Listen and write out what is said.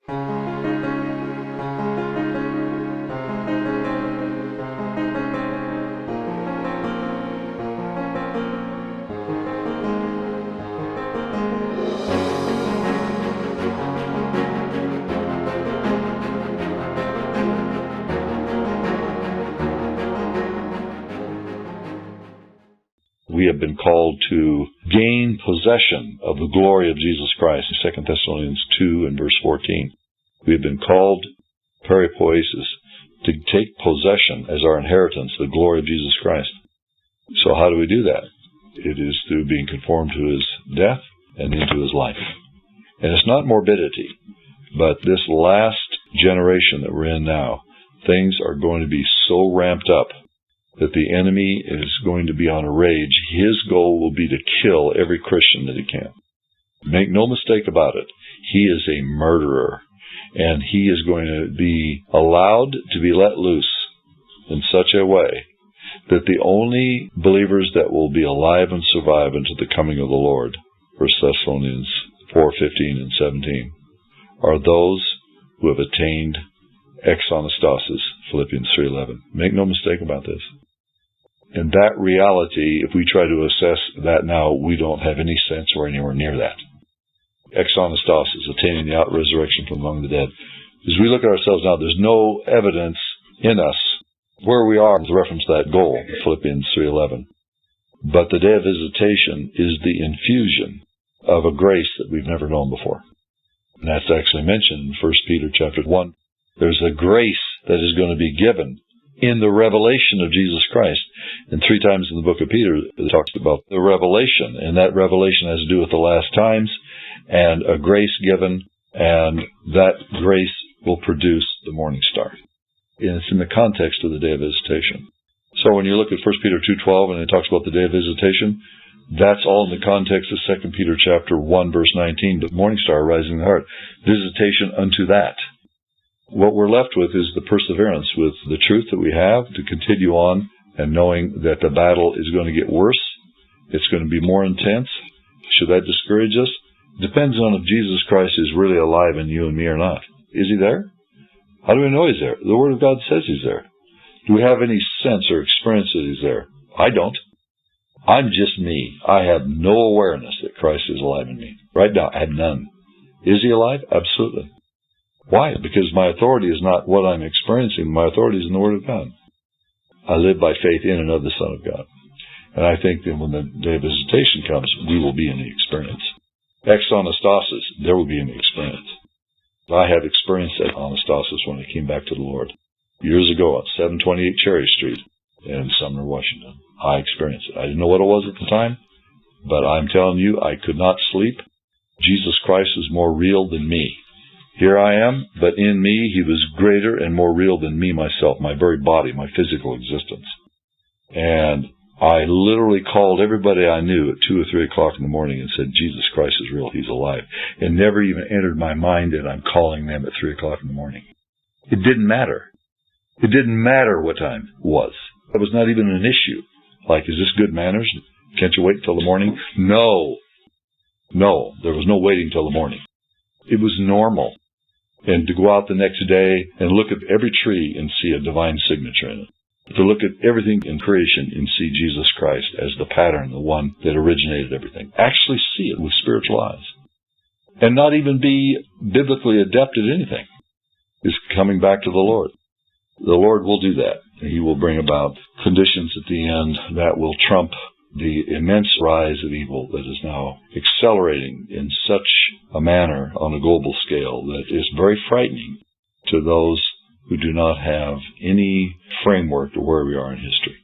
We have been called to gain possession of the glory of Jesus Christ, 2 Thessalonians 2 and verse 14. We have been called, peripoiesis, to take possession as our inheritance, the glory of Jesus Christ. So how do we do that? It is through being conformed to His death and into His life. And it's not morbidity, but this last generation that we're in now, things are going to be so ramped up that the enemy is going to be on a rage. His goal will be to kill every Christian that he can. Make no mistake about it. He is a murderer, and he is going to be allowed to be let loose in such a way that the only believers that will be alive and survive unto the coming of the Lord, 1 Thessalonians 4:15 and 17, are those who have attained exanastasis, Philippians 3:11. Make no mistake about this. And that reality, if we try to assess that now, we don't have any sense or anywhere near that. Exanastasis, attaining the out-resurrection from among the dead. As we look at ourselves now, there's no evidence in us where we are with reference to that goal, Philippians 3:11. But the day of visitation is the infusion of a grace that we've never known before. And that's actually mentioned in 1 Peter chapter 1. There's a grace that is going to be given in the revelation of Jesus Christ. And 3 times in the book of Peter, it talks about the revelation, and that revelation has to do with the last times, and a grace given, and that grace will produce the morning star. And it's in the context of the day of visitation. So when you look at 1 Peter 2:12, and it talks about the day of visitation, that's all in the context of 2 Peter chapter 1, verse 19, the morning star rising in the heart. Visitation unto that. What we're left with is the perseverance with the truth that we have to continue on, and knowing that the battle is going to get worse. It's going to be more intense. Should that discourage us? Depends on if Jesus Christ is really alive in you and me or not. Is He there? How do we know He's there? The Word of God says He's there. Do we have any sense or experience that He's there? I don't. I'm just me. I have no awareness that Christ is alive in me. Right now, I have none. Is He alive? Absolutely. Why? Because my authority is not what I'm experiencing. My authority is in the Word of God. I live by faith in and of the Son of God. And I think that when the day of visitation comes, we will be in the experience. Exanastasis, there will be an experience. I have experienced that anastasis when I came back to the Lord. Years ago on 728 Cherry Street in Sumner, Washington. I experienced it. I didn't know what it was at the time, but I'm telling you, I could not sleep. Jesus Christ was more real than me. Here I am, but in me, He was greater and more real than me myself, my very body, my physical existence. And I literally called everybody I knew at 2 or 3 o'clock in the morning and said, Jesus Christ is real, He's alive. It never even entered my mind that I'm calling them at 3 o'clock in the morning. It didn't matter. It didn't matter what time it was. It was not even an issue. Like, is this good manners? Can't you wait until the morning? No. No, there was no waiting till the morning. It was normal. And to go out the next day and look at every tree and see a divine signature in it. To look at everything in creation and see Jesus Christ as the pattern, the one that originated everything. Actually see it with spiritual eyes. And not even be biblically adept at anything. Is coming back to the Lord. The Lord will do that. He will bring about conditions at the end that will trump the immense rise of evil that is now accelerating in such a manner on a global scale that is very frightening to those who do not have any framework to where we are in history.